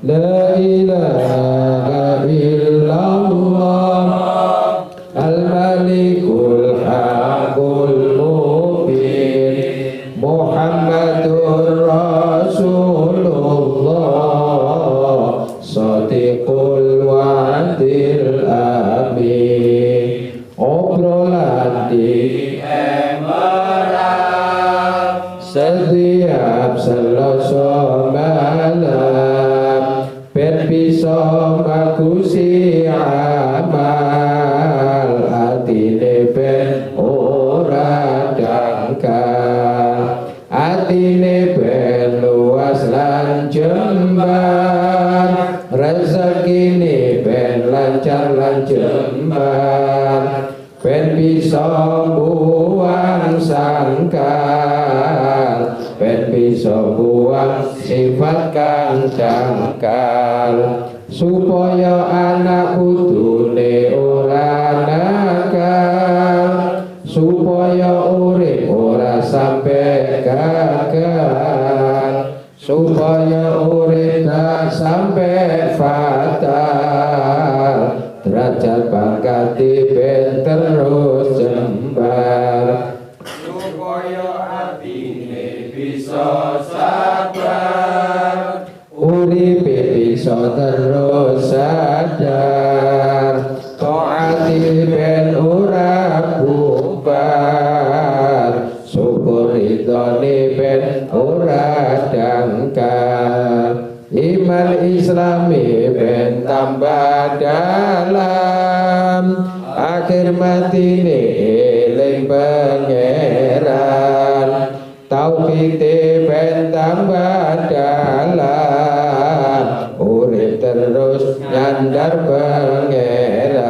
La ilaha illallah al-malikul haqqul mubin Muhammadur Rasulullah shadiqul wa'dil amin. Obrolan di emerald setiap Selasa malam ben bisa magusi amal atine ben ora dangkal atine ben luas lan jembar rezekine ben lancar lan jembar ben bisa buang sangkal ben bisa buang sifat kang dangkal supaya anak putune ora nakal supaya urip ora sampai gagal supaya urip gak sampai fatal derajat pangkat ben terus jembar supaya atine bisa sabar uripe bisa terus sadar taati ben ora bubar syukur ridhone ben ora dangkal iman islami ben tambah dalam akhir matine eling pangeran taufike ben tambah dalam urip terus nyandar pangeran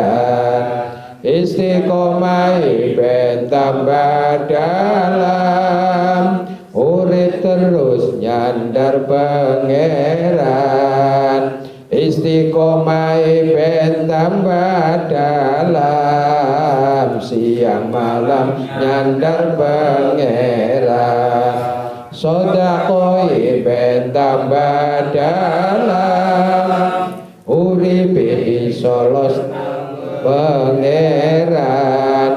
istiqomah ben tambah dalam urip terus nyandar pangeran istiqomah ben tambah dalam siang malam nyandar pangeran sedekah ben tambah dalam urip iso los pangeran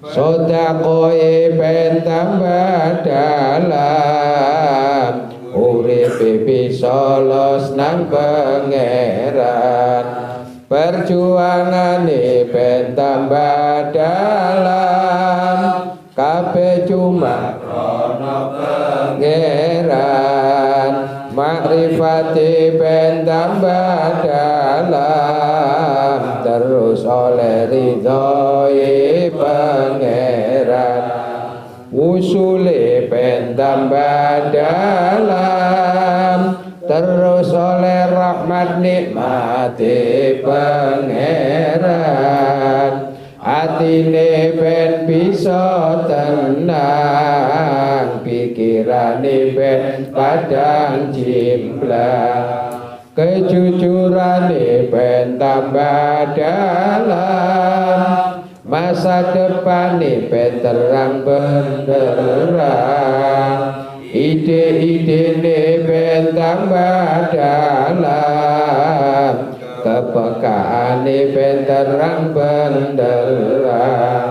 sedekah ben tambah dalam urip bisa los nang pangeran perjuangane ben tambah dalam kabeh cuma krana pangeran makrifate ben tambah dalam terus oleh ridhoi pangeran usule ben tambah dalam terus oleh rahmat nikmati pangeran atine ben bisa tenang pikirane ben padang jimblang kejujurane ben tambah dalam masa depan ben terang benderang ide-ide ben tambah dalam kepekaan ben terang benderang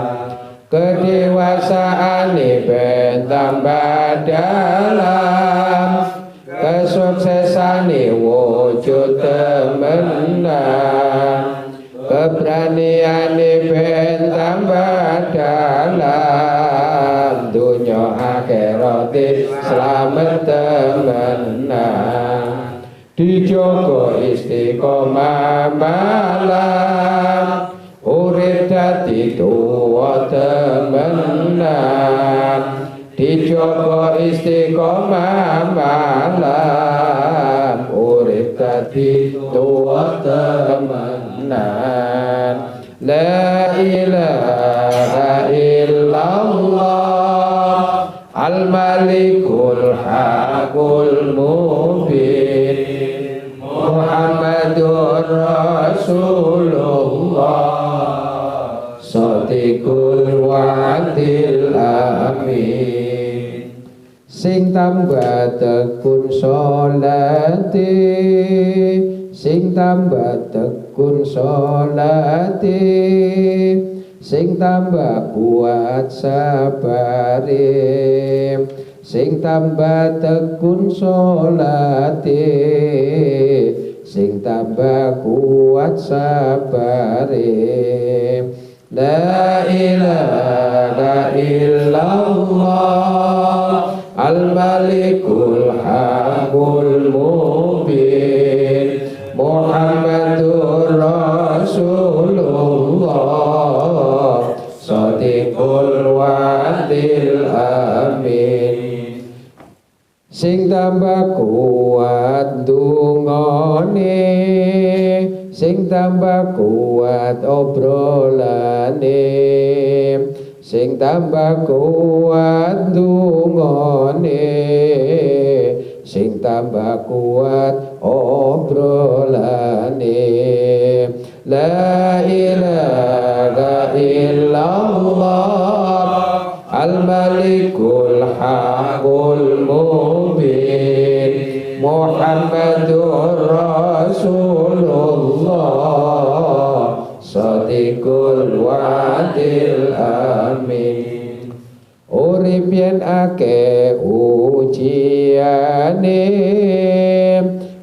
kedewasaan ben tambah dalam kesuksesan wujud temenan keberanian ben tambah dalam dunia akhirat selamat temenan dijogo istiqomah malam urip dadi tuwa temenan dijogo istiqomah malam urip dadi tuwa temenan la ilaha illallah al-malikul haqqul mubin Muhammadur Rasulullah shadiqul wa'dil amin sing tambah tekun sholati sing tambah tekun sholate, sing tambah kuat sabare, sing tambah tekun sholate, sing tambah kuat sabare. La ilaha illallah al-malikul haqqul mubin Muhammadur Rasulullah shadiqul wa'dil amin. Sing tambah kuat dungane, sing tambah kuat obrolane, sing tambah kuat dungane, sing tambah kuat obrolane. La ilaha illallah al-malikul haqqul mubin Muhammadur Rasulullah shadiqul wa'dil amin. Urip yen akeh ujiane,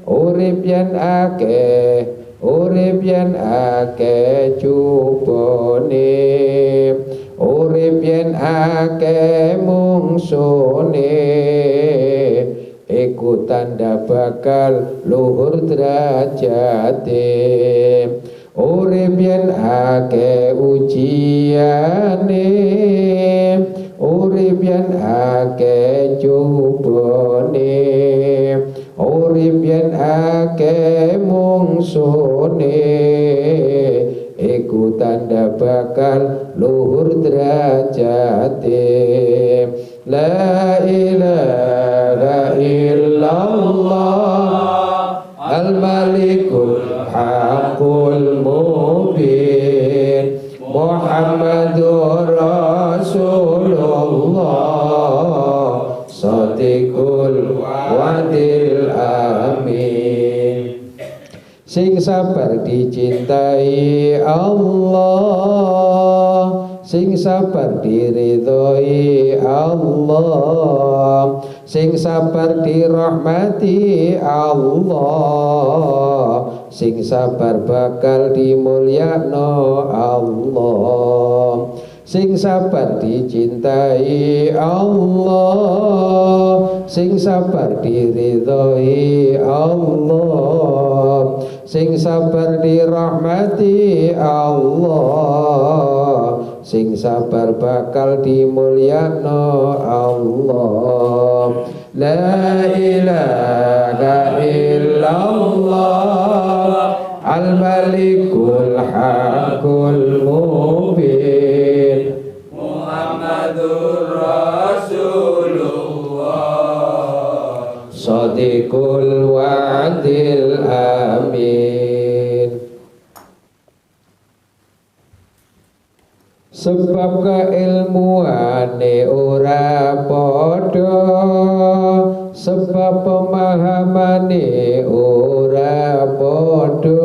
urip yen akeh, urip yen akeh cupane, urip yen akeh mungsune, iku tanda bakal luhur derajate. Urip yen akeh ujiane, urip yen akeh cobane, urip yen akeh mungsune, iku tanda bakal luhur derajate. La ilaha illallah al-malikul haqqul mubin Muhammadur Rasulullah shadiqul wa'dil amin. Sing sabar dicintai Allah, sing sabar diridhoi Allah, sing sabar dirahmati Allah, sing sabar bakal dimulyakno Allah. Sing sabar dicintai Allah, sing sabar diridhoi Allah, sing sabar dirahmati Allah, sing sabar bakal dimulyakno Allah. La ilaha illallah al-malikul haqqul mubin Muhammadur Rasulullah shadiqul wa'dil amin. Sebab keilmuane ora padha, sebab pemahamane ora padha,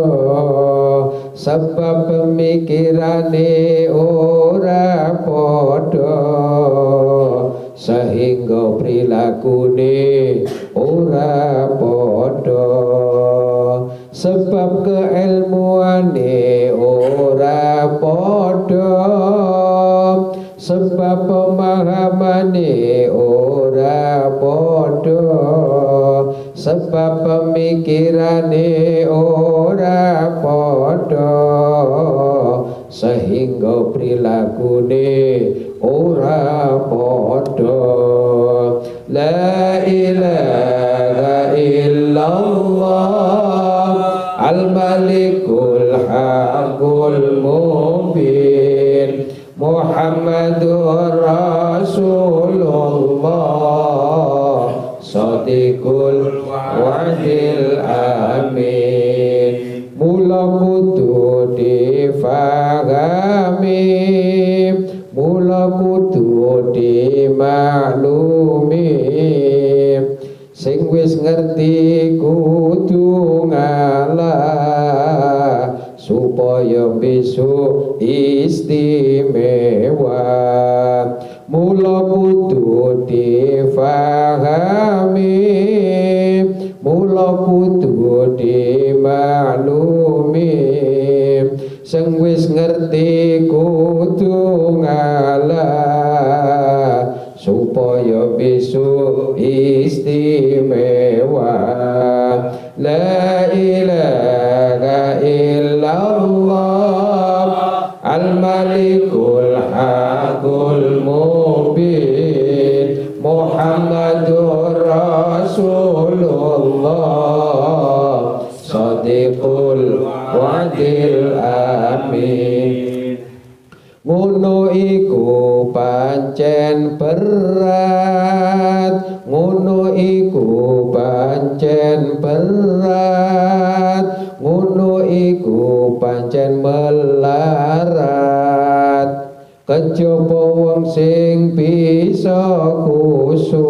sebab pemikirane ora padha, sehingga prilakune ora padha. Sebab keilmuane ora padha, sebab pemahamane ora padha, sebab pemikirane ora padha, sehingga prilakune ora padha. La ilaha illallah al-malikul haqqul mubin Muhammadur Rasulullah shadiqul wa'dil amin. Mula kudu difahami, mula kudu dimaklumi, sing wis ngerti kudu ngalah supaya besok istimewa. Mula kudu difahami, mula kudu dimaklumi, sing wis ngerti kudu ngalah supaya besok istimewa. La ilaha illallah al-malikul hakul mubin Muhammadur Rasulullah Sadiqul wa'dil amin. Ngono iku pancen berat, ngono iku pancen berat, ngono iku pancen melarat. Kejaba wong sing bisa khusyuk,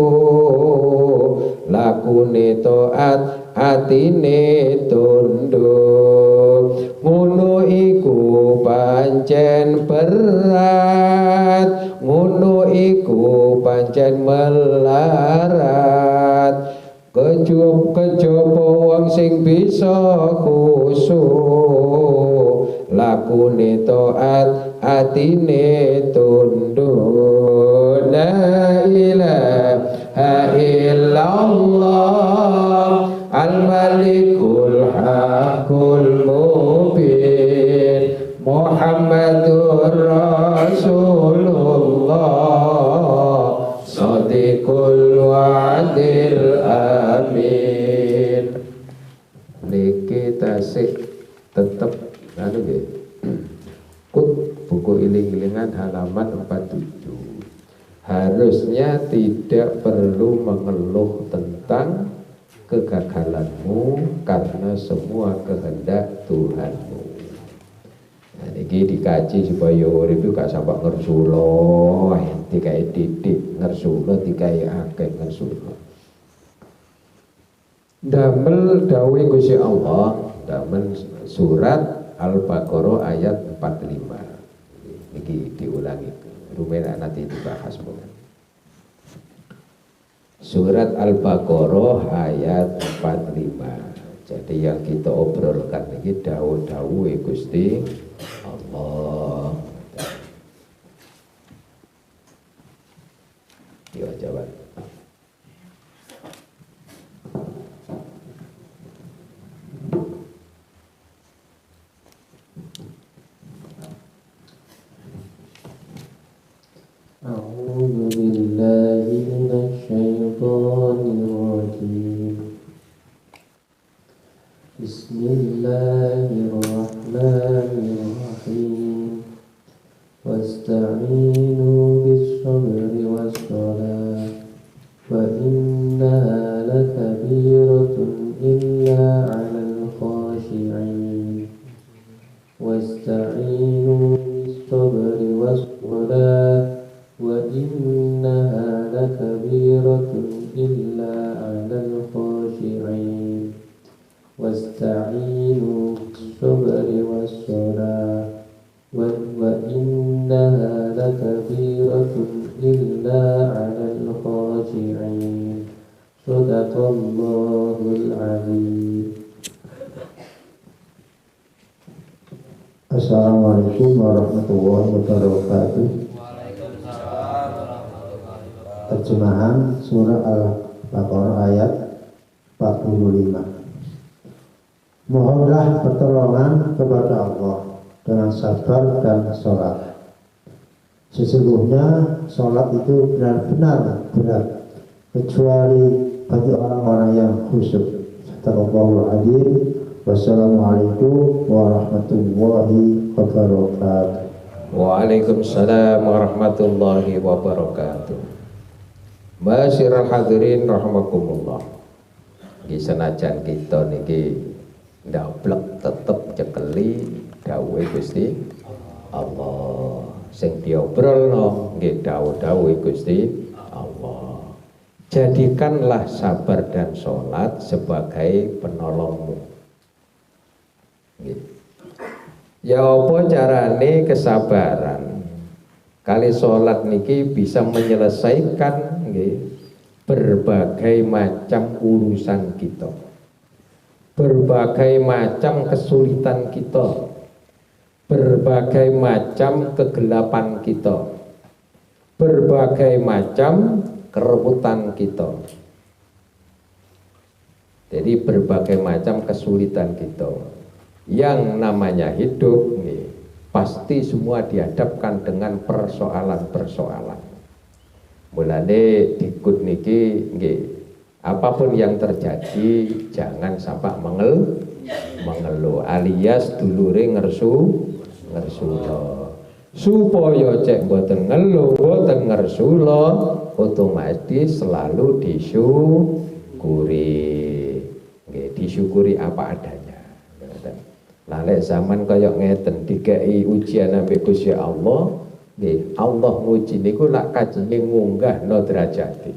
lakune taat atine tunduk. Ngono iku pancen berat, ngono iku pancen melarat. Kejaba wong sing bisa khusyuk, lakune taat atine tunduk. La ilaha illallah al-malikul hakul mubin Muhammadur Rasulullah Sadiqul wa'dil amin. Niki tasik tetep anu nggih. Kut buku iling-ilingan halaman 47. Harusnya tidak perlu mengeluh tentang kegagalanmu karena semua kehendak Tuhanmu. Nah, ini dikaji supaya urip itu gak sampai ngersulo, dikai didik ngersulo, dikai akeh ngersulo. Damel dawuh Gusti Allah, damel surat Al-Baqarah ayat 45. Ini diulangi, rumena nanti dibahas bukan. Surat Al-Baqarah ayat 45. Jadi yang kita obrolkan ini dawuh-dawuh Gusti Allah. Yo jawab. A'udzu billahi minasyaitonir rajim. Bismillahirrahmanirrahim. Wasta'inu bis-sabri was-salah wa innaha lakabiratun illa 'alal khashi'in. Wasta'inu bis-sabri was-salah wa innaha lakabiratun illa 'alal khashi'in. Wasta'inu bis-sabri was-salah wa innaha lakabiratun illa 'alal khashi'in. Shadaqallahul 'azim. Assalamualaikum warahmatullahi wabarakatuh. Terjemahan surah Al-Baqarah ayat 45. Mohonlah pertolongan kepada Allah dengan sabar dan sholat. Sesungguhnya sholat itu benar-benar berat, kecuali bagi orang-orang yang khusyuk. Shadaqallahul adzim. Wassalamualaikum warahmatullahi wabarakatuh. Waalaikumsalam warahmatullahi wabarakatuh. Masyiral hadirin rahimakumullah. Nggih senajan kita niki ndablek tetep cekeli dawuhe Gusti Allah. Sing diobrolno nggih dawuh-dawuhe Gusti Allah. Jadikanlah sabar dan sholat sebagai penolongmu. Ya apa carane kesabaran kali sholat niki bisa menyelesaikan nggih berbagai macam urusan kita, berbagai macam kesulitan kita, berbagai macam kegelapan kita, berbagai macam kerebutan kita. Jadi berbagai macam kesulitan kita. Yang namanya hidup nih, pasti semua dihadapkan dengan persoalan-persoalan. Mulane dikut niki nggih, apapun yang terjadi jangan sampai mengeluh alias dulure ngersulo. Supaya cek mboten ngeluh, mboten ngersulo, otomatis selalu disyukuri. Nggih, disyukuri apa adanya. Lalek zaman kaya ngeten dikai ujian ambek Gusti Allah, nggih Allah nguji niku lak kajenge munggahno derajate.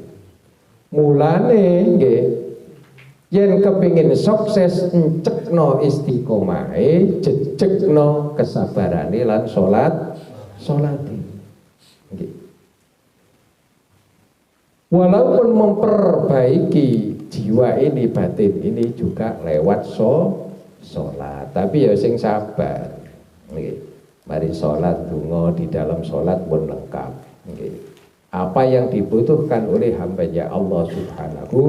Mulane nggih yen kepingin sukses encekno istiqomahe, jejegno kesabarane lan salate. Nggih. Walaupun memperbaiki jiwa ini, batin ini juga lewat sholat, tapi ya sing sabar. Nggih. Mari sholat donga di dalam sholat pun lengkap. Nggih. Apa yang dibutuhkan oleh hamba-Nya Allah Subhanahu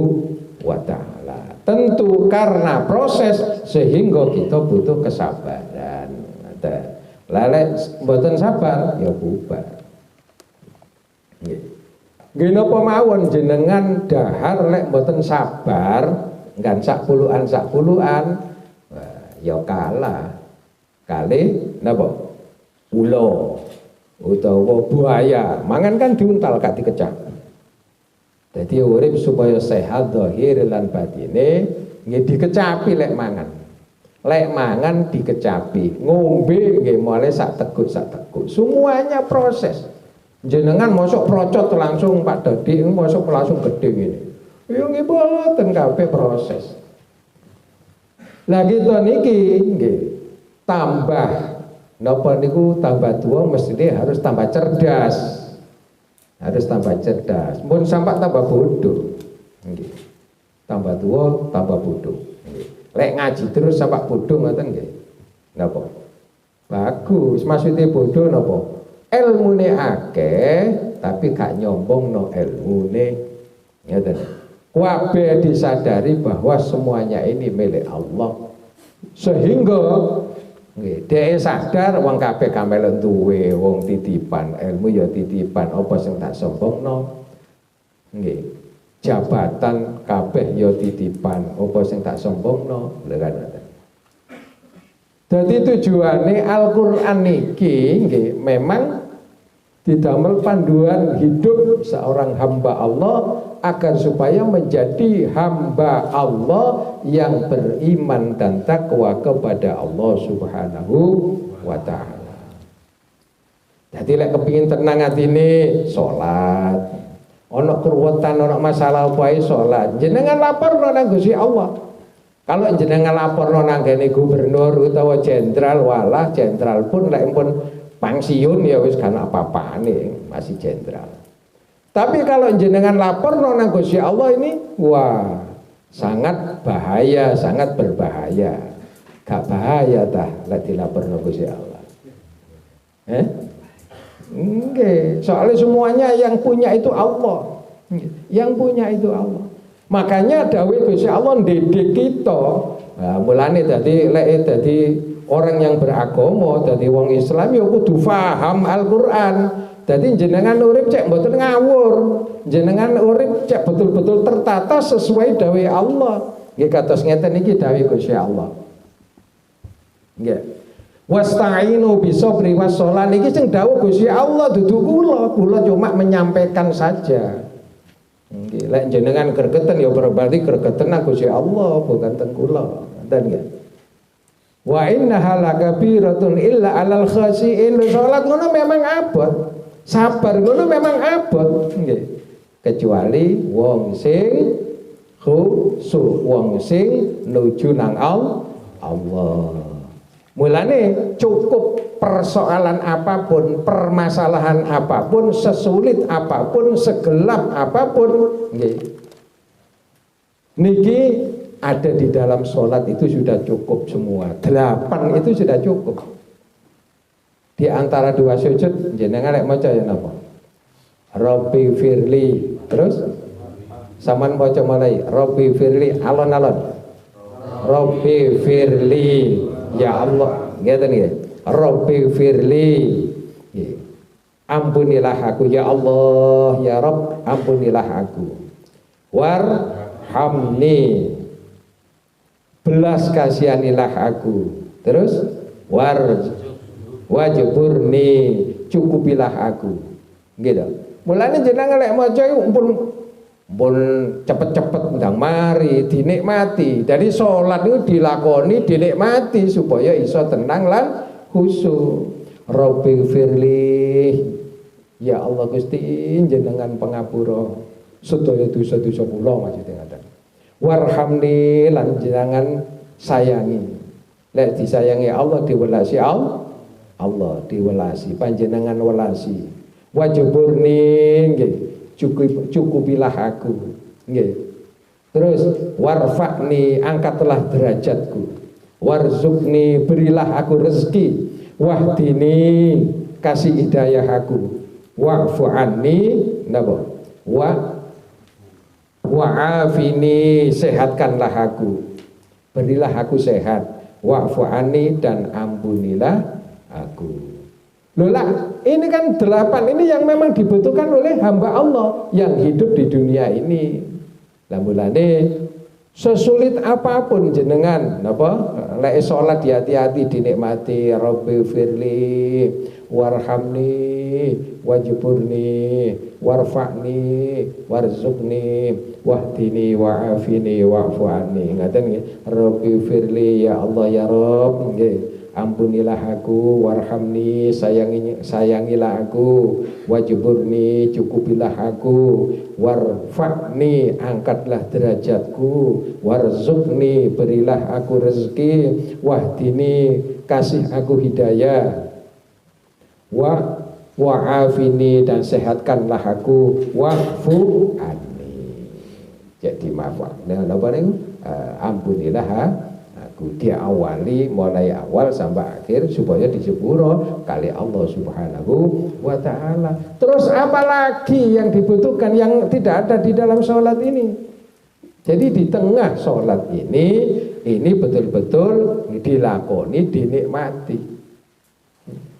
wa taala. Tentu karena proses sehingga kita butuh kesabaran. Lalek mboten sabar ya bubar. Nggih. Nggih napa mawon jenengan dahar lek mboten sabar, ngan sak puluhan ya kalah kali napa ula utawa buaya mangan kan diuntal gak dikecapi. Jadi urip supaya sehat zahir lan batine nggih dikecapi lek mangan. Lek mangan dikecapi, ngombe nggih mulai sak teguk. Semuanya proses. Jenengan mosok procot langsung Pak Dadi mosok langsung gede ngene. Ya nggih boten kabeh proses. Lah kita niki nggih tambah napa niku tambah tua mestine harus tambah cerdas. Harus tambah cerdas. Mun sampai tambah bodoh. Nggih. Tambah tua tambah bodoh. Nggih. Lek ngaji terus sampai bodoh ngoten nggih. Napa? Bagus, maksudnya bodoh napa? Ilmune akeh tapi gak nyombongno ilmune. Ngoten. Kabeh disadari bahwa semuanya ini milik Allah. Sehingga nggih, dhek sadar wong kabeh kamelen duwe, wong titipan, ilmu ya titipan, apa sing tak sombongno. Nggih. Jabatan kabeh ya titipan, apa sing tak sombongno. Lha kan. Dadi tujuane Al-Qur'an niki nggih memang didamel panduan hidup seorang hamba Allah agar supaya menjadi hamba Allah yang beriman dan takwa kepada Allah Subhanahu wa taala. Jadi lek kepingin tenang atine salat. Ana keruwetan, ana masalah wae salat. Jenengan laporno nang Gusti Allah. Kalau jenengan laporno nang kene gubernur utawa jenderal, walah jenderal pun lek pun pensiun ya wis kan apa-apane masih jenderal. Tapi kalau jenengan lapor nang Gusti Allah ini, wah sangat bahaya, sangat berbahaya. Gak bahaya tah lek dilapor nang Gusti Allah. Nggih, soalnya semuanya yang punya itu Allah. Yang punya itu Allah. Makanya dawuh Gusti Allah ndidik kita. Nah, mulane dadi lek dadi orang yang beragama, dadi wong Islam ya kudu paham Al-Qur'an. Jadi jenengan urip cek mboten ngawur, jenengan urip cek betul-betul tertata sesuai dawuh Allah. Nggih kados ngeten iki dawuh Gusti Allah. Nggih. Wasta'inu bisabri wassalah niki sing dawuh Gusti Allah dudu kula cuma menyampaikan saja. Nggih, lek jenengan gregeten ya berarti gregeten nang Gusti Allah bukan teng kula. Ngoten nggih. Wa innaha lakabiratun illa 'alal khashiin. Salat ngono memang abot. Sabar ngono memang abot nggih. Kecuali wong sing khusyuk, wong sing nuju nang Allah. Mulane cukup persoalan apapun, permasalahan apapun, sesulit apapun, segelap apapun, nggih. Niki ada di dalam sholat itu sudah cukup semua. 8 itu sudah cukup. Di antara 2 sujud jenengan lek maca ya napa? Rabbi firli. Terus saman maca mulai Rabbi firli alon-alon. Rabbi firli. Ya Allah, ngeten nggih. Rabbi firli. Ampunilah aku ya Allah, ya Rabb, ampunilah aku. Warhamni. Belas kasihanilah aku. Terus wajburni, cukupilah aku. Gitu. Mulane jenengan lek maca pun cepet-cepet ndang mari dinikmati. Dari sholat itu dilakoni dinikmati supaya iso tenang lan khusyuk. Rabbi firli, ya Allah Gusti jenengan pangapura sedaya dosa-dosa kula maksudnya ngaten. Warhamni lan jenengan sayangi. Lek disayangi Allah diwelasi Allah diwelasi panjenengan welasi. Wajburni nggih. Cukupilah aku, nggih. Terus warfa'ni, angkatlah derajatku. Warzukni, berilah aku rezeki. Wahdini, kasih hidayah aku. Wa'fu anni, napa? Wa'afini, sehatkanlah aku. Berilah aku sehat. Wa'fu anni, dan ampunilah aku. Lola, ini kan 8 ini yang memang dibutuhkan oleh hamba Allah yang hidup di dunia ini. Mulane sesulit apapun jenengan napa lek salat hati-hati dinikmati. Rabbi firli warhamni wajburni warfa'ni warzuqni wahdini wa'afini wa'fu anni. Ngaten nggih. Rabbi firli, ya Allah ya Rabb, nggih. Ampunilah aku, warhamni, sayangilah aku, wajburni, cukupilah aku, warfa'ni, angkatlah derajatku, warzukni, berilah aku rezeki, wahdini, kasih aku hidayah, wa'afini, dan sehatkanlah aku, wa'fu anni. Jadi maaf, ampunilah dia awali mulai awal sampai akhir supaya disepuro kali Allah Subhanahu wa ta'ala. Terus apalagi yang dibutuhkan yang tidak ada di dalam sholat ini? Jadi di tengah sholat ini betul-betul dilakoni, dinikmati.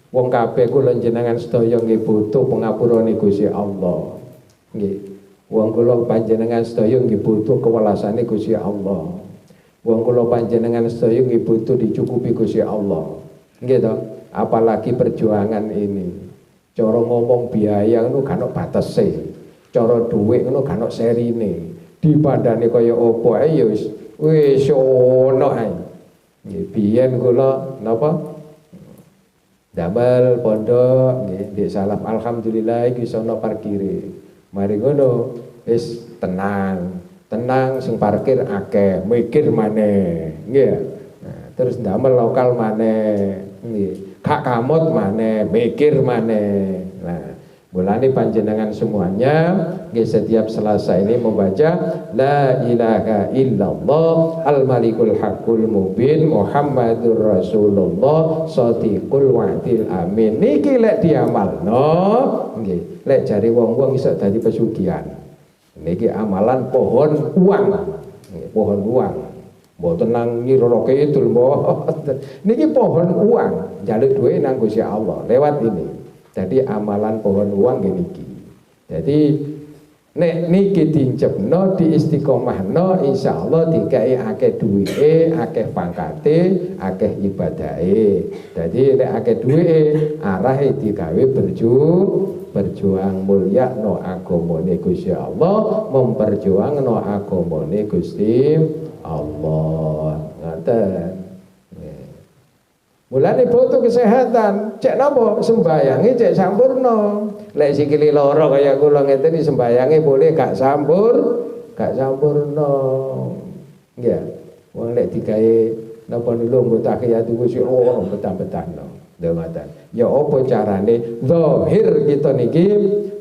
Wong kabeh kula jenengan sedaya nggih butuh pangapurane Gusti Allah. Nggih. Wong kula panjenengan sedaya nggih butuh kewelasane Gusti Allah. Wong kula panjenengan sedaya nggih butuh dicukupi Gusti Allah. Nggih to? Apalagi perjuangan ini. Cara ngomong biaya ngono gak ono batese. Cara dhuwit ngono gak ono serine. Dibandane kaya apa ae ya wis ono ae. Nggih, biyen kula napa? Damel pondok nggih, ndek salaf alhamdulillah iki iso ono parkire. Mari ngono wis tenang sing parkir akeh, mikir maneh nggih. Nah, terus ndamel lokal maneh nggih. Gak kamot maneh, mikir maneh. Nah, mulane panjenengan semuanya nggih setiap Selasa ini membaca la ilaha illallah al-malikul haqqul mubin Muhammadur Rasulullah shadiqul wa'dil amin. Niki lek diamalno nggih, lek jare wong-wong iso dadi pesugihan. Niki amalan pohon uang, pohon uang. Mboten nang Nyiroro Kidul mboten. Niki pohon uang, njaluk duwe nang Gusti Allah lewat ini. Jadi amalan pohon uang niki. Jadi nek niki diincepno, diistiqomahno, insyaallah dikai akeh duwike, akeh pangkate, akeh ibadahe. Jadi nek akeh duwike arahe digawe berjuang mulia no agamane Gusti Allah, memperjuangno agamane Gusti Allah. Ngoten. Mulane butuh kesehatan. Cek napa? Sembayange cek sampurno. Lek sikile lara kaya kula ngeten sembayange boleh gak sampurno. Nggih. Wong lek digawe napa nulung tahiyat Gusti Allah betah-betahno. Ngoten. Ya apa carane zahir kita niki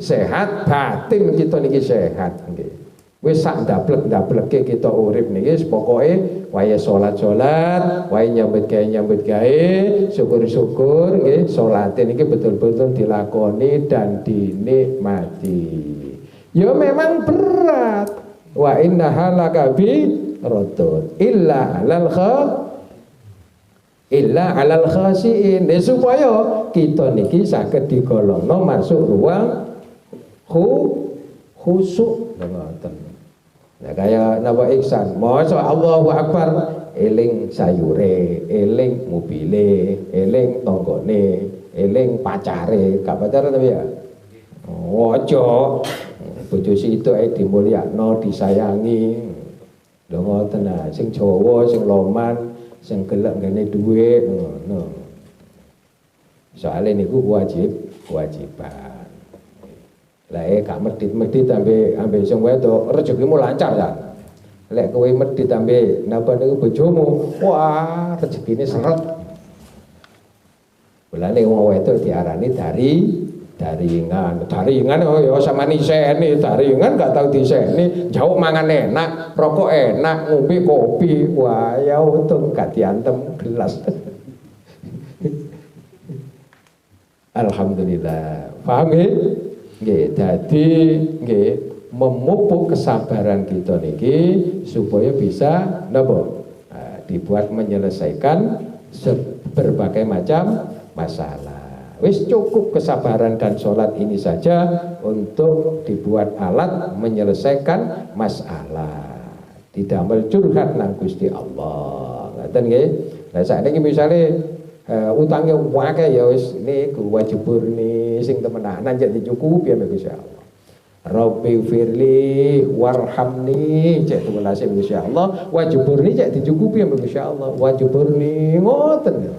sehat, batin kita niki sehat nggih. Wis sak ndablek-ndablekke kita urip niki pokoke wae salat-salat, wae nyambut gawe, syukur-syukur nggih, salate niki betul-betul dilakoni dan dinikmati. Ya memang berat. Wa innaha lakabiratun illa alal khasiin. Supaya kita niki saged digolongno masuk ruang khusuk ngoten. Nah kaya napa ihsan, maca Allahu Akbar, eling sayure, eling mobile, eling tanggane, eling pacare, gak pacaran tapi ya. Ojo bojo sitok dimulyakno, disayangi. Lho ngoten nah, sing Jawa, sing loman, sing gelek ngene dhuwit ngono. Soale niku kewajiban. Lah gak medhit-medhit ambe sing wedok rezekimu lancar ya. Lek kowe medhit ambe napa niku bojomu, wah rezekine seret. Mulane wong wedok diarani daringan ya sama niseni daringan gak tau diseni, jauh mangan enak, rokok enak, ngombe kopi, wah ya untung gak diantem gelas. Alhamdulillah, paham nggih? Nggih, dadi nggih memupuk kesabaran kita niki supaya bisa napa? Dibuat menyelesaikan berbagai macam masalah. Wis cukup kesabaran dan sholat ini saja untuk dibuat alat menyelesaikan masalah. Didamel curhat nang Gusti Allah. Ngoten nggih. Lah saiki misale utangnya akeh ya wis niku wajibur ni sing temenanan jan dicukupi ya Gusti Allah. Rabbi firli warhamni cek tuwelase Gusti Allah, wajiburni cek dicukupi ya Gusti Allah. Wajiburni ngoten ya.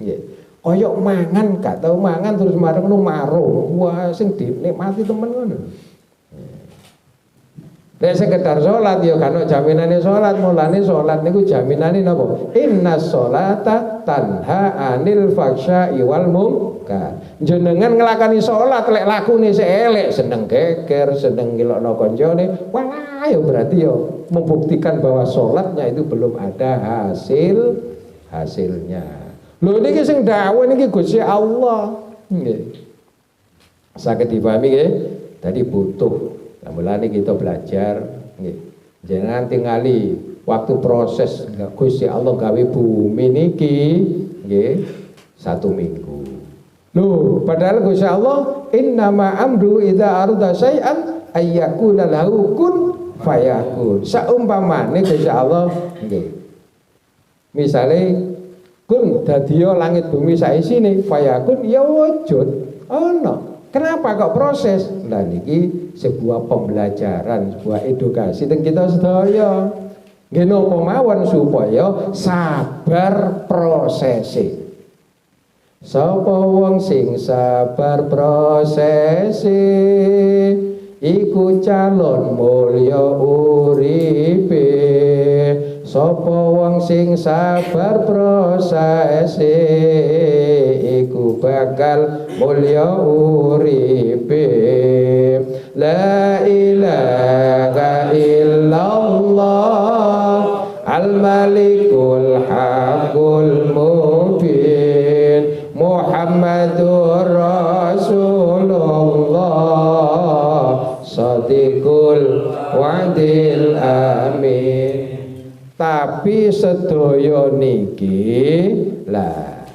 Nggih. Koyok mangan gak tau mangan terus mareng nu marung. Wah sing dinikmati temen ngono. Nek sekedar salat ya kan jaminane salat, mulane salat niku jaminane napa? Innas sholata tanha anil fahsya'i wal munkar. Jenengan nglakoni salat lek lakune sik elek, seneng geger, seneng ngilokno kancane, wah ya berarti ya membuktikan bahwa salatnya itu belum ada hasilnya. Lho niki sing dawuh niki Gusti Allah. Nggih. Saged dipahami nggih? Tadi butuh. Mulane kita belajar nggih. Jangan tingali waktu proses Gusti Allah gawe bumi niki nggih 1 minggu. Lho, padahal Gusti Allah innama amru idza arada syai'an ayyakuna lahu kun fayakun. Saumpamane Gusti Allah nggih. Misale kun dadiya langit bumi saisine fayakun ya wujud ana. Kenapa kok proses? Nah niki sebuah pembelajaran, sebuah edukasi teng kita sedaya. Nggih napa mawon supaya sabar prosese. Sapa wong sing sabar prosese iku calon mulya uripe. Sapa wong sing sabar prosese iku bakal mulya uripe. La ilaha illallah al-malikul haqqul mubin Muhammadur Rasulullah shadiqul wa'dil amin. Tapi sedaya niki lah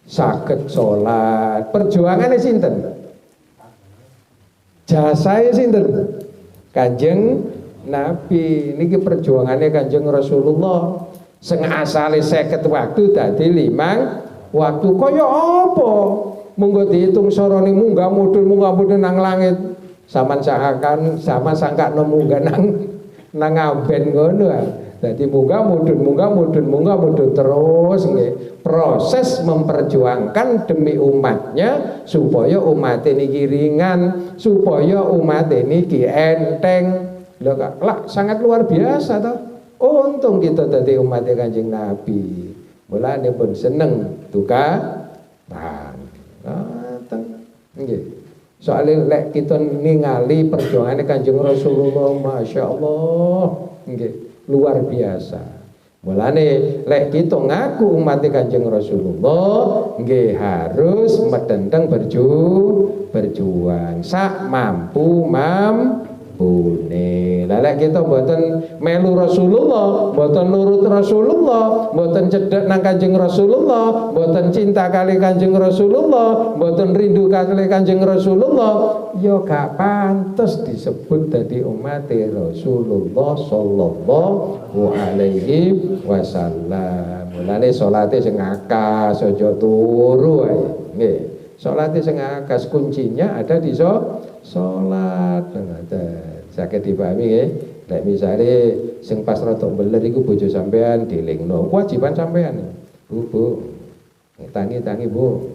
saged salat, perjuangane sinten? Jasae sinten? Kanjeng Nabi. Niki perjuangane Kanjeng Rasulullah. Sing asale 50 waktu dadi 5 waktu. Kaya apa? Monggo diitung sarane munggah mudhun nang langit. Saman sangka munggah nang amben ngono. Dadi munggah mudhun terus nggih. Proses memperjuangkan demi umatnya supaya umat niki ringan, supaya umat niki enteng. Lho Kak, sangat luar biasa toh. Untung kita tadi umat Kanjeng Nabi. Mulane pun seneng tukaran. Nggih. Soalnya lek kita ningali perjuangannya Kanjeng Rasulullah, Masya Allah, nggih, luar biasa. Mulane lek kita ngaku umat Kanjeng Rasulullah, nggih harus medendeng berjuang sak mampune. Lah lek kita mboten melu Rasulullah, mboten nurut Rasulullah, mboten cedhek nang Kanjeng Rasulullah, mboten cinta kali Kanjeng Rasulullah, mboten rindu kali Kanjeng Rasulullah, ya gak pantes disebut dadi umat Rasulullah sallallahu alaihi wasallam. Mulane salate sing akas aja turu ae. Nggih. Salate sing akas kuncinya ada di salat. Saged dipahami nggih. Lek misale sing pas rada beler iku bojo sampean dilingno, kewajiban sampean. Bu. Tangi Bu.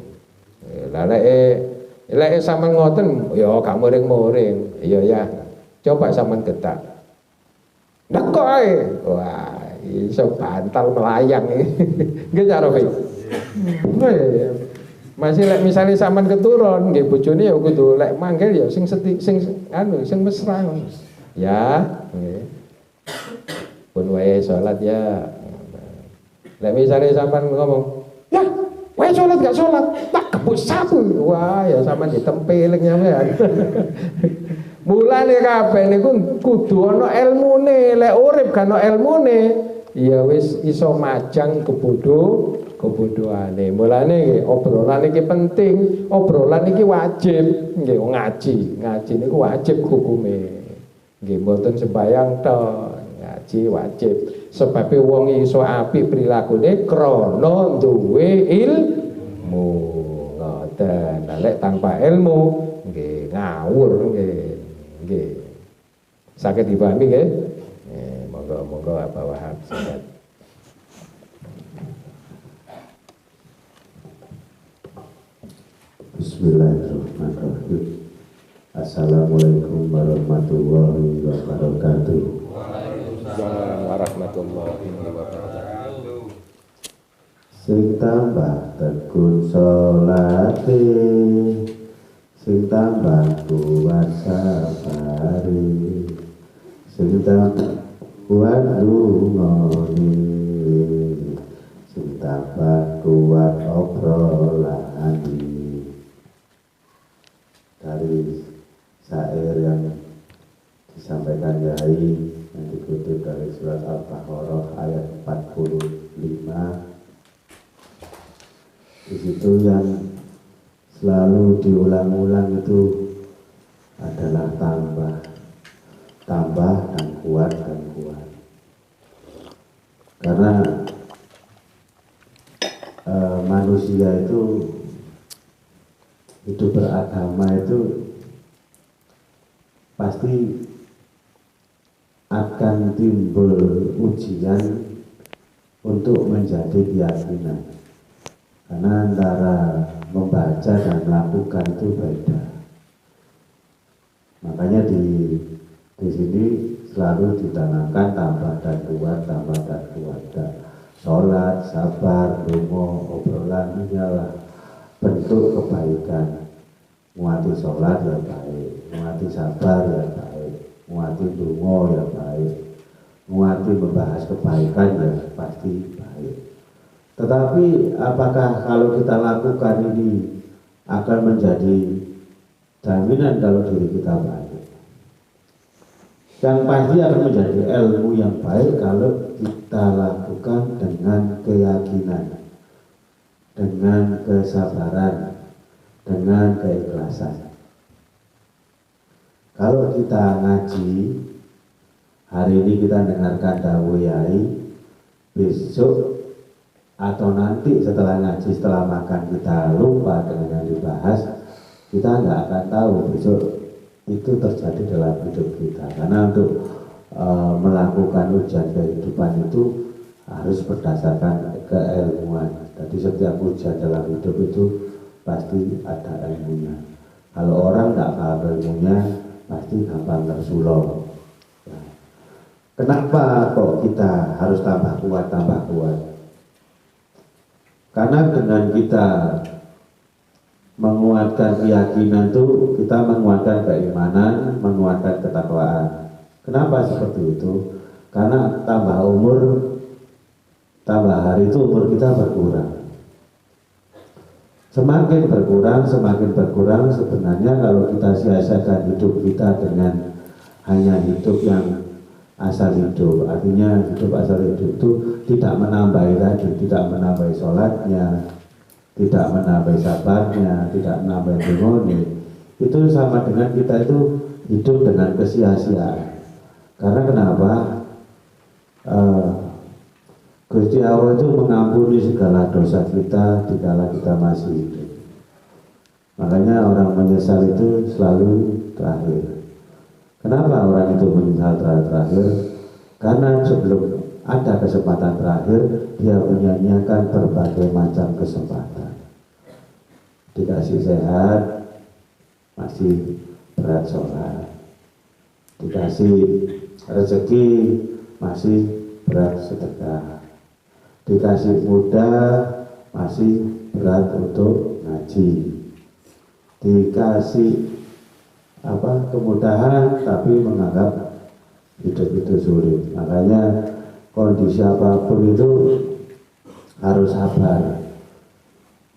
Lah lek sampean ngoten ya gak muring-muring. Iya ya. Coba sampean getak. Ndek ae. Wah, iso bantal melayang iki. Nggih cara Pak. Masih lek misalnya sampean keturun nggih bojone ya kudu lek manggil ya sing mesra. Ya, nggih. Pun wae salat ya. Lek misalnya sampean ngomong, "Ya, wae salat gak salat, tak gebuk sapu." Wah, ya sampean ditempeleng sampean. Mulane kabeh niku kudu ana ilmune, lek urip gak ana ilmune, ya wis iso majang kebodohane. Mulane obrolan iki penting, obrolan iki wajib. Nggih ngaji niku wajib hukume. Nggih mboten sembayang tok, ngaji wajib. Sebab wong iso apik prilakune krana duwe ilmu. Ngoten. Lek tanpa ilmu nggih ngawur nggih. Saged dipahami nggih? Monggo Pak Wahab silakan. Bismillahirrahmanirrahim. Assalamualaikum warahmatullahi wabarakatuh. Waalaikumsalam warahmatullahi wabarakatuh. Sing tambah tekun sholate, sing tambah kuat sabare, sing tambah kuat lungone, sing tambah kuat obrolane. Dari syair yang disampaikan Yai yang dikutip dari surat Al-Baqarah ayat 45, di situ yang selalu diulang-ulang itu adalah tambah dan kuat. Karena manusia itu hidup beragama itu pasti akan timbul ujian untuk menjadi keyakinan, karena antara membaca dan melakukan itu beda. Makanya di sini selalu ditanamkan tambah dan kuat. Sholat, sabar, dongo, obrolan ialah bentuk kebaikan. Muati sholat ya baik, muati sabar ya baik, muati dongo ya baik, muati membahas kebaikan ya pasti baik. Tetapi apakah kalau kita lakukan ini akan menjadi jaminan kalau diri kita baik? Yang pasti akan menjadi ilmu yang baik kalau kita lakukan dengan keyakinan, dengan kesabaran, dengan keikhlasan. Kalau kita ngaji, hari ini kita dengarkan dawuh Yai, besok atau nanti setelah ngaji, setelah makan kita lupa dengan yang dibahas, kita nggak akan tahu besok itu terjadi dalam hidup kita. Karena untuk melakukan ujian kehidupan itu harus berdasarkan keilmuan. Jadi setiap ujian dalam hidup itu pasti ada ilmunya. Kalau orang nggak paham ilmunya, pasti gampang tersulong. Kenapa kok kita harus tambah kuat, tambah kuat? Karena dengan kita menguatkan keyakinan itu, kita menguatkan keimanan, menguatkan ketakwaan. Kenapa seperti itu? Karena tambah umur, tambah hari itu umur kita berkurang. Semakin berkurang sebenarnya kalau kita sia-siakan hidup kita dengan hanya hidup yang asal hidup, artinya hidup asal hidup itu tidak menambah tadi, tidak menambah sholatnya, tidak menambah sabarnya, tidak menambah demoni, itu sama dengan kita itu hidup dengan kesia-siaan. Karena kenapa? Gusti Allah itu mengampuni segala dosa kita dikala kita masih hidup. Makanya orang menyesal itu selalu terakhir. Kenapa orang itu menyesal terakhir? Karena sebelum ada kesempatan terakhir, dia menyanyiakan berbagai macam kesempatan. Dikasih sehat, masih berat sholat. Dikasih rezeki, masih berat sedekah. Dikasih mudah, masih berat untuk ngaji. Dikasih kemudahan, tapi menganggap hidup itu sulit. Makanya kondisi apapun itu harus sabar.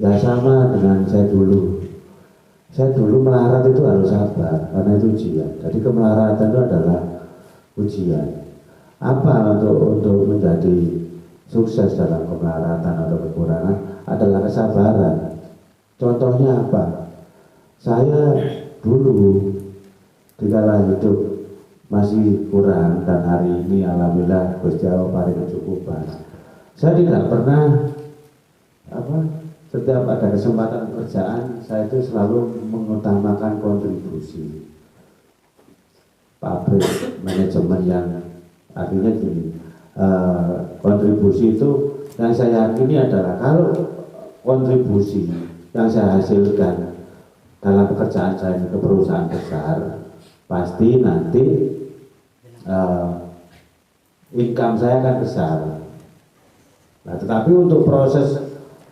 Ya sama dengan saya dulu melarat itu harus sabar, karena itu ujian. Jadi kemelaratan itu adalah ujian. Apa untuk menjadi sukses dalam kemelaratan atau kekurangan adalah kesabaran. Contohnya apa? Saya dulu dikala hidup masih kurang, dan hari ini alhamdulillah Gusti Allah paring kecukupan. Saya tidak pernah setiap ada kesempatan pekerjaan, saya itu selalu mengutamakan kontribusi. Pabrik manajemen yang artinya gini, kontribusi itu yang saya yakini adalah kalau kontribusi yang saya hasilkan dalam pekerjaan saya ke perusahaan besar, pasti nanti income saya akan besar. Nah, tetapi untuk proses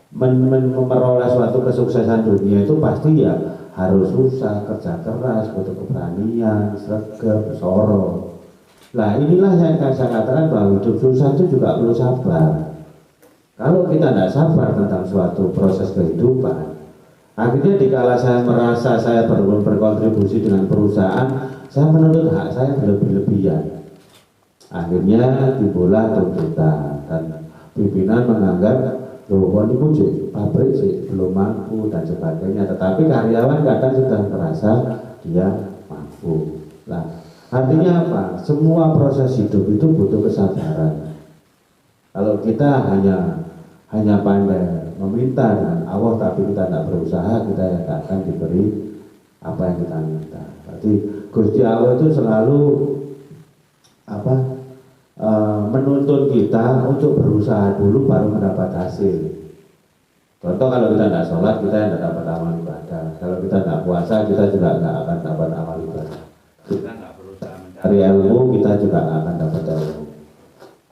memperoleh suatu kesuksesan dunia itu pasti ya harus susah, kerja keras, butuh keberanian, sregep, soro. Nah, inilah yang saya katakan bahwa hidup susah itu juga perlu sabar. Kalau kita tidak sabar tentang suatu proses kehidupan, akhirnya dikala saya merasa saya perlu berkontribusi dengan perusahaan, saya menuntut hak saya berlebih-lebihan. Akhirnya timbullah tuntutan, dan pimpinan menganggap loh, ini pabrik sih belum mampu dan sebagainya. Tetapi karyawan kadang sudah merasa dia mampu. Nah, artinya apa? Semua proses hidup itu butuh kesabaran. Kalau kita hanya pandai meminta dengan Allah, tapi kita tidak berusaha, kita tidak akan diberi apa yang kita minta. Berarti Gusti Allah itu selalu menuntut kita untuk berusaha dulu baru mendapat hasil. Contoh, kalau kita tidak sholat, kita tidak dapat amal ibadah. Kalau kita tidak puasa, kita juga tidak akan dapat amal ibadah. Kita tidak berusaha mencari ilmu, kita juga tidak akan dapat ilmu.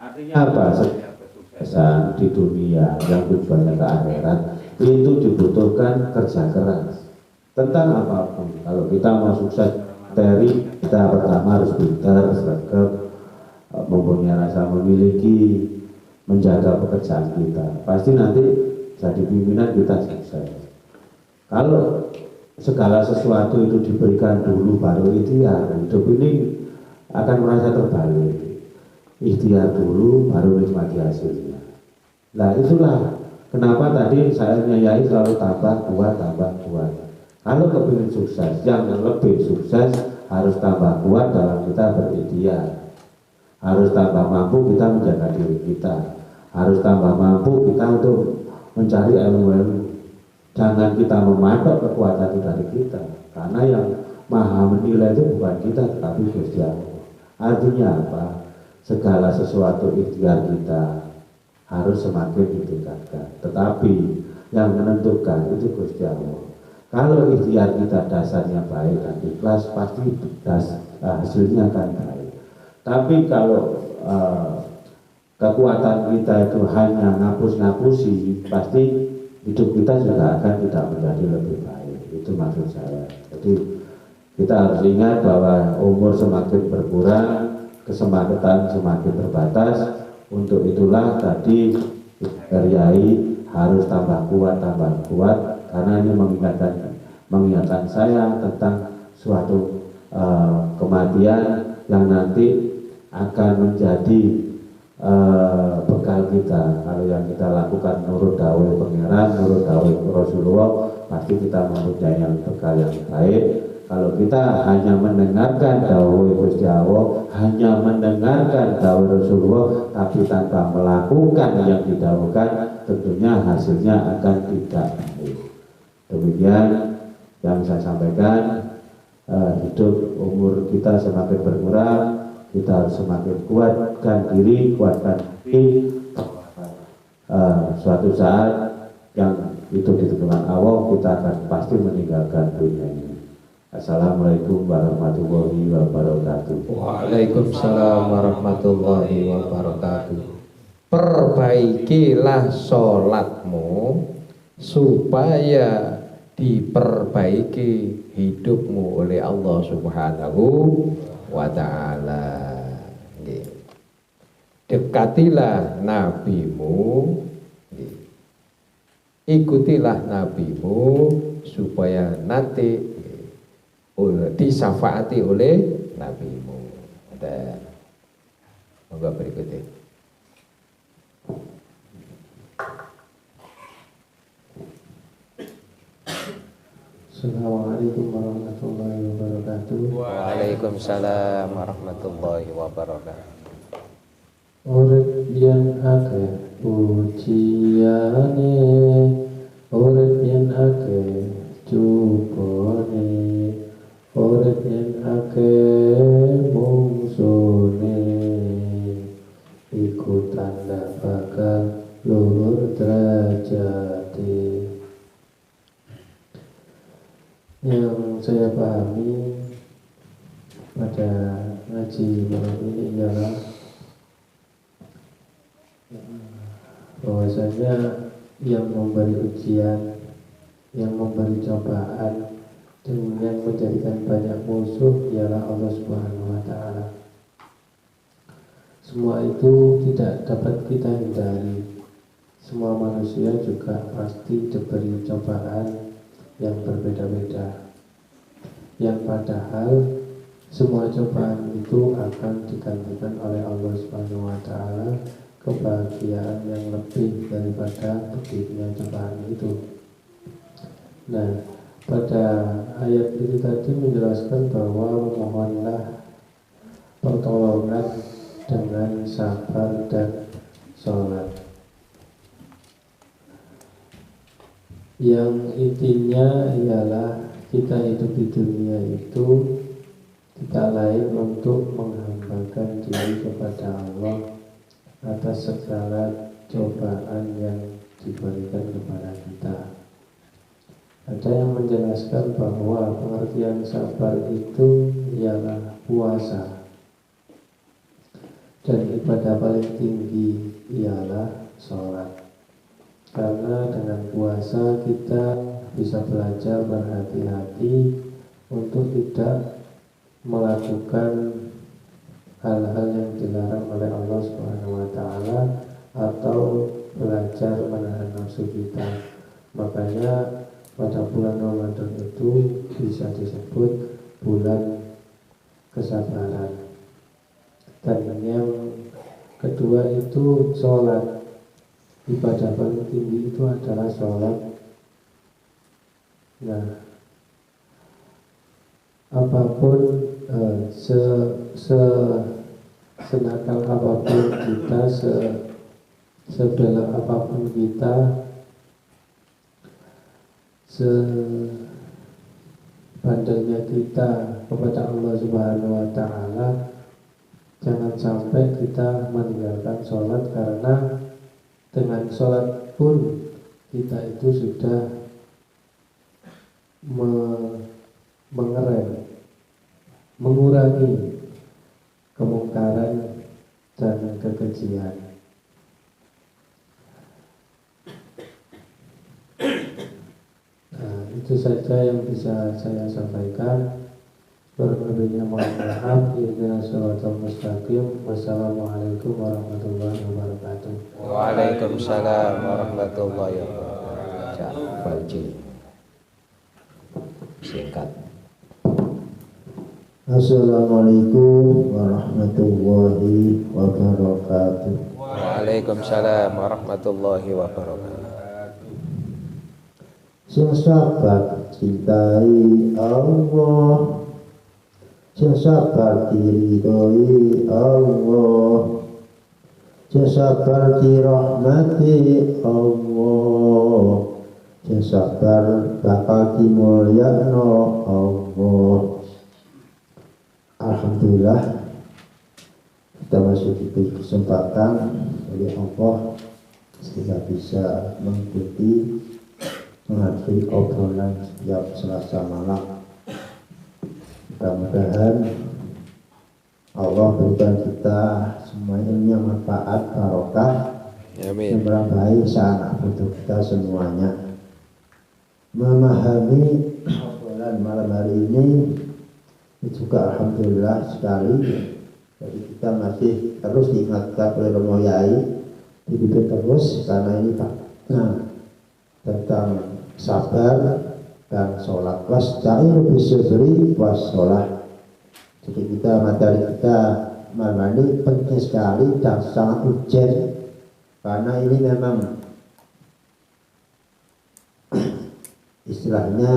Artinya apa? Setiap kesuksesan di dunia yang tujuannya ke akhirat itu dibutuhkan kerja keras. Tentang apapun, kalau kita mau sukses materi, kita pertama harus pintar, sregep, mempunyai rasa memiliki, menjaga pekerjaan kita. Pasti nanti jadi pimpinan kita sukses. Kalau segala sesuatu itu diberikan dulu baru ikhtiar, hidup ini akan merasa terbalik. Ikhtiar dulu baru nikmati hasilnya. Nah, itulah kenapa tadi saya nyayai selalu tambah kuat. Kalau kepingin sukses, yang lebih sukses harus tambah kuat dalam kita berikhtiar. Harus tambah mampu kita menjaga diri kita. Harus tambah mampu kita untuk mencari ilmu-ilmu. Jangan kita mematok kekuatan itu dari kita, karena yang maha menilai itu bukan kita, tetapi Gusti Allah. Artinya apa? Segala sesuatu ikhtiar kita harus semakin ditingkatkan, tetapi yang menentukan itu Gusti Allah. Kalau ikhtiar kita dasarnya baik dan ikhlas, pasti hasilnya akan baik. Tapi kalau kekuatan kita itu hanya ngapus-ngapusi, pasti hidup kita juga akan tidak menjadi lebih baik. Itu maksud saya. Jadi kita harus ingat bahwa umur semakin berkurang, kesempatan semakin terbatas. Untuk itulah tadi Kiai harus tambah kuat, karena ini mengingatkan saya tentang suatu kematian yang nanti akan menjadi bekal kita. Kalau yang kita lakukan nurut dawuh pangeran, nurut dawuh Rasulullah, pasti kita mempunyai yang bekal yang baik. Kalau kita hanya mendengarkan dawuh Gusti Allah, hanya mendengarkan dawuh Rasulullah, tapi tanpa melakukan yang didawuhkan, tentunya hasilnya akan tidak baik. Demikian yang saya sampaikan. Hidup umur kita semakin berkurang, kita harus semakin kuatkan diri, kuatkan hati. Suatu saat yang itu ditentukan Allah, kita akan pasti meninggalkan dunia ini. Assalamualaikum warahmatullahi wabarakatuh. Waalaikumsalam warahmatullahi wabarakatuh. Perbaikilah sholatmu supaya diperbaiki hidupmu oleh Allah Subhanahu wa ta'ala. Dekatilah nabimu, ikutilah nabimu supaya nanti disafaati oleh nabimu. Ada moga berikutnya. Assalamualaikum warahmatullahi wabarakatuh. Waalaikumsalam warahmatullahi wabarakatuh. Urip yen akeh pujiane, urip yen akeh cupane, urip yen akeh mungsune, iku tanda bakal luhur derajate. Yang saya pahami pada ngaji malam ini ialah bahwasanya yang memberi ujian, yang memberi cobaan, dan yang menjadikan banyak musuh ialah Allah Subhanahu wa ta'ala. Semua itu tidak dapat kita hindari. Semua manusia juga pasti diberi cobaan yang berbeda-beda, yang padahal semua cobaan itu akan digantikan oleh Allah Subhanahu wa ta'ala kebahagiaan yang lebih daripada pedihnya cobaan itu. Nah, pada ayat itu tadi menjelaskan bahwa memohonlah pertolongan dengan sabar dan sholat. Yang intinya ialah kita hidup di dunia itu tidak lain untuk menghambakan diri kepada Allah atas segala cobaan yang diberikan kepada kita. Ada yang menjelaskan bahwa pengertian sabar itu ialah puasa, dan ibadah paling tinggi ialah sholat. Karena dengan puasa kita bisa belajar berhati-hati untuk tidak melakukan hal-hal yang dilarang oleh Allah Subhanahu wa ta'ala, atau belajar menahan nafsu kita. Makanya pada bulan Ramadan itu bisa disebut bulan kesabaran. Dan yang kedua itu sholat. Ibadah paling tinggi itu adalah sholat. Nah, apapun senakal apapun kita, sebela apapun kita, sebandelnya kita kepada Allah Subhanahu wa ta'ala, jangan sampai kita meninggalkan sholat, karena dengan sholat pun kita itu sudah mengurangi kemungkaran dan kekejian. Nah, itu saja yang bisa saya sampaikan. Kurang lebihnya mohon maaf. Ihdinas shiratal mustaqim. Wassalamualaikum warahmatullahi wabarakatuh. Waalaikumsalam warahmatullahi wabarakatuh. Fauzi. Singkat. Assalamualaikum warahmatullahi wabarakatuh. Waalaikumsalam warahmatullahi wabarakatuh. Sing sabar cintai Allah, sing sabar diridhoi Allah, sing sabar dirahmati Allah, sing sabar bakal dimulyakno Allah. Alhamdulillah kita masih diberi kesempatan oleh Allah sehingga bisa mengikuti menghadiri obrolan setiap Selasa malam. Mudah-mudahan Allah berikan kita semua ilmu yang manfaat, barokah, Amin. memberkahi anak putu kita semuanya. Memahami obrolan malam hari ini juga alhamdulillah sekali. Jadi kita masih terus diingatkan oleh Romo Yai, dibimbing terus karena ini tentang sabar dan sholat. Wasta'inu bisabri was sholat. Jadi kita materi kita malam ini penting sekali dan sangat urgent karena ini memang istilahnya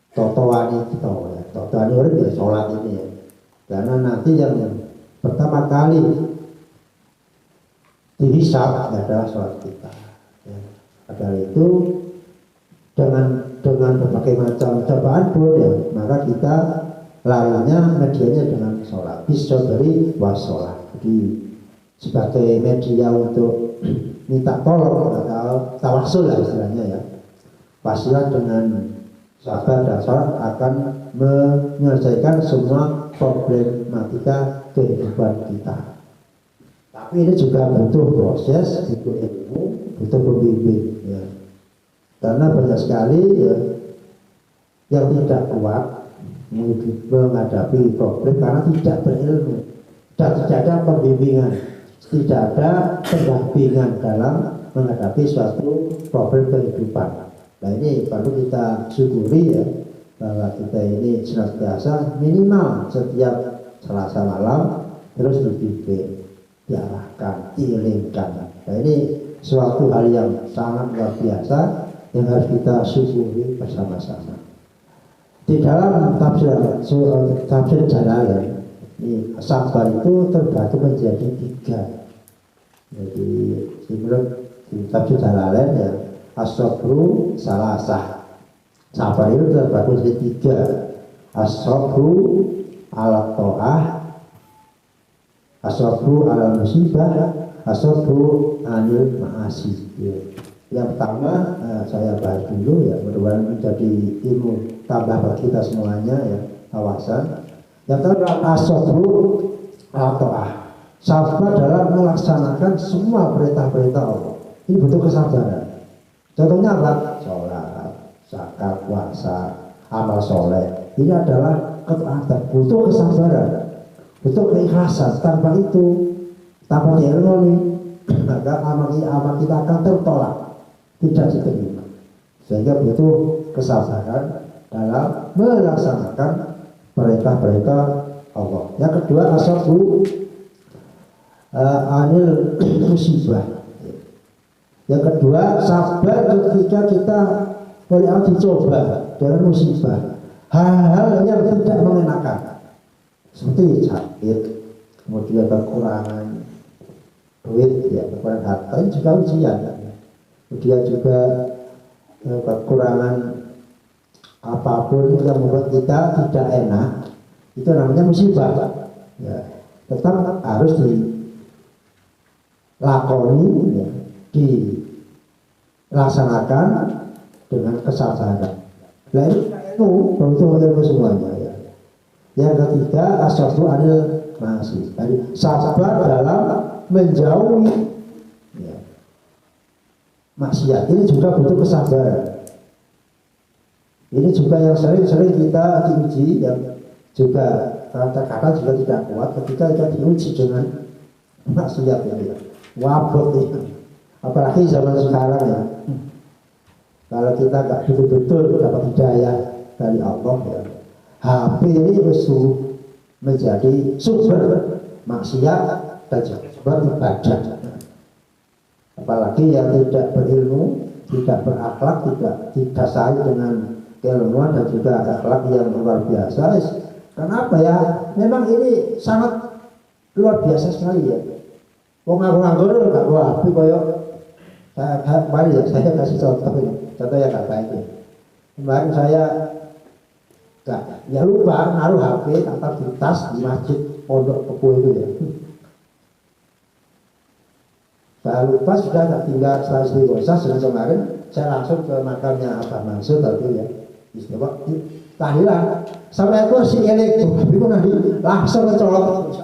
totoani kita ya, totoani orang ya sholat ini ya. Karena nanti yang pertama kali dihisab adalah sholat kita. Ya. Padahal itu dengan berbagai macam cobaan pun ya, maka kita larinya medianya dengan sholat. Bisa beri wasolat. Jadi sebagai media untuk minta tolong atau tawasul lah istilahnya ya. Pastilah dengan sabar dan sholat akan menyelesaikan semua problematika kehidupan kita. Tapi ini juga butuh proses, butuh ilmu, butuh pembimbing ya. Karena banyak sekali ya, yang tidak kuat menghadapi problem karena tidak berilmu dan tidak ada pembimbingan, tidak ada pendampingan dalam menghadapi suatu problem kehidupan. Nah ini perlu kita syukuri ya, bahwa kita ini senantiasa minimal setiap Selasa malam terus dibimbing, diarahkan, diilingkan. Nah ini suatu hal yang sangat luar biasa yang harus kita syukuri bersama-sama. Di dalam tafsir Jalalain, ini sabar itu terbagi menjadi 3. Jadi menurut tafsir Jalalain ya, as-sabru salasah. Sabar itu terbagi menjadi 3. As-sabru ala ta'ah, as-sabru ala musibah, as-sabru anil ma'asi. Yang pertama saya bahas dulu ya, mudah-mudahan menjadi ilmu tambah bagi kita semuanya ya, kawasan. Yang kedua as-sabru ala ta'ah. Sabar dalam melaksanakan semua perintah-perintah Allah. Ini butuh kesabaran. Contohnya apa? Sholat, zakat, puasa, amal soleh. Ini adalah ketaatan, butuh kesabaran, butuh keikhlasan. Tanpa itu, tanpa diilmu, maka amal kita akan tertolak, tidak diterima. Sehingga butuh kesabaran dalam melaksanakan perintah-perintah Allah. Yang kedua as-sabru anil musibah. Yang kedua, sabar ketika kita dicoba dengan musibah, hal-hal yang tidak mengenakan, seperti sakit, kemudian kekurangan duit, ya, kekurangan harta, ini juga ujian. Kemudian juga kekurangan apapun yang membuat kita tidak enak, itu namanya musibah. Ya, tetap harus dilakoni, ya, dilaksanakan dengan kesabaran. Nah itu ilmu semuanya ya. Yang ketiga as-sabru anil masih. Jadi sabar dalam menjauhi ya, maksiat. Ini juga butuh kesabaran. Ini juga yang sering-sering kita diuji, yang juga kadang-kadang juga tidak kuat ketika kita diuji dengan maksiat ini. Wabot ini. Apalagi zaman sekarang ya. Kalau kita nggak betul-betul dapat hidayah dari Allah ya, HP ini musuh menjadi sumber maksiat dan juga sumber ibadah. Apalagi yang tidak berilmu, tidak berakhlak, tidak didasari dengan keilmuan dan juga akhlak yang luar biasa. Kenapa ya? Memang ini sangat luar biasa sekali ya. Wong nganggur nggak wah, tapi koyo kemarin ya saya kasih contoh yang nggak baik ya. Kemarin saya nggak, ya lupa naruh HP atau di tas di masjid pondok Kepo itu ya. Saya lupa sudah tak tinggal setelah istighosah dengan kemarin saya langsung ke makamnya Abah Mansur tadi ya. Istighosah tahlilan sampai aku si enek tuh, tapi kok nanti langsung mencolok,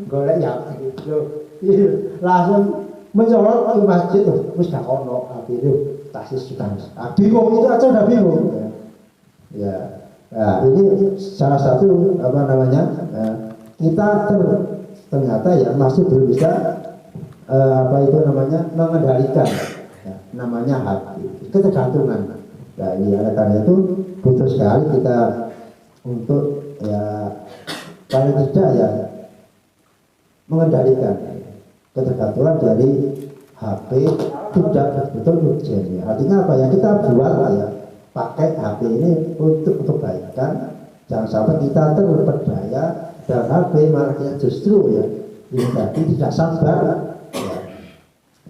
golek ya gitu, langsung mencolok ke masjid tuh, terus gak ono, akhirnya tasis juga, bingung itu aja udah bingung, ya, nah ini salah satu apa namanya, kita ternyata ya masih belum bisa apa itu namanya mengendalikan, ya, namanya hati, ketergantungan. Nah, ini oleh karena itu butuh sekali kita untuk ya paling tidak ya mengendalikan ketergantungan dari HP tidak betul urgen. Artinya apa ya, kita buat ya pakai HP ini untuk kebaikan, jangan sampai kita terperdaya dan HP malah justru ya ini tadi tidak sabar ya,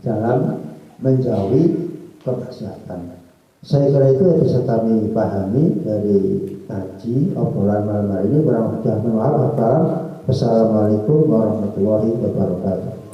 dalam menjauhi kemaksiatan. Saya kira itu yang bisa kami pahami dari ngaji obrolan malam hari ini. Kurang lebih mohon maaf. Wassalamualaikum warahmatullahi wabarakatuh.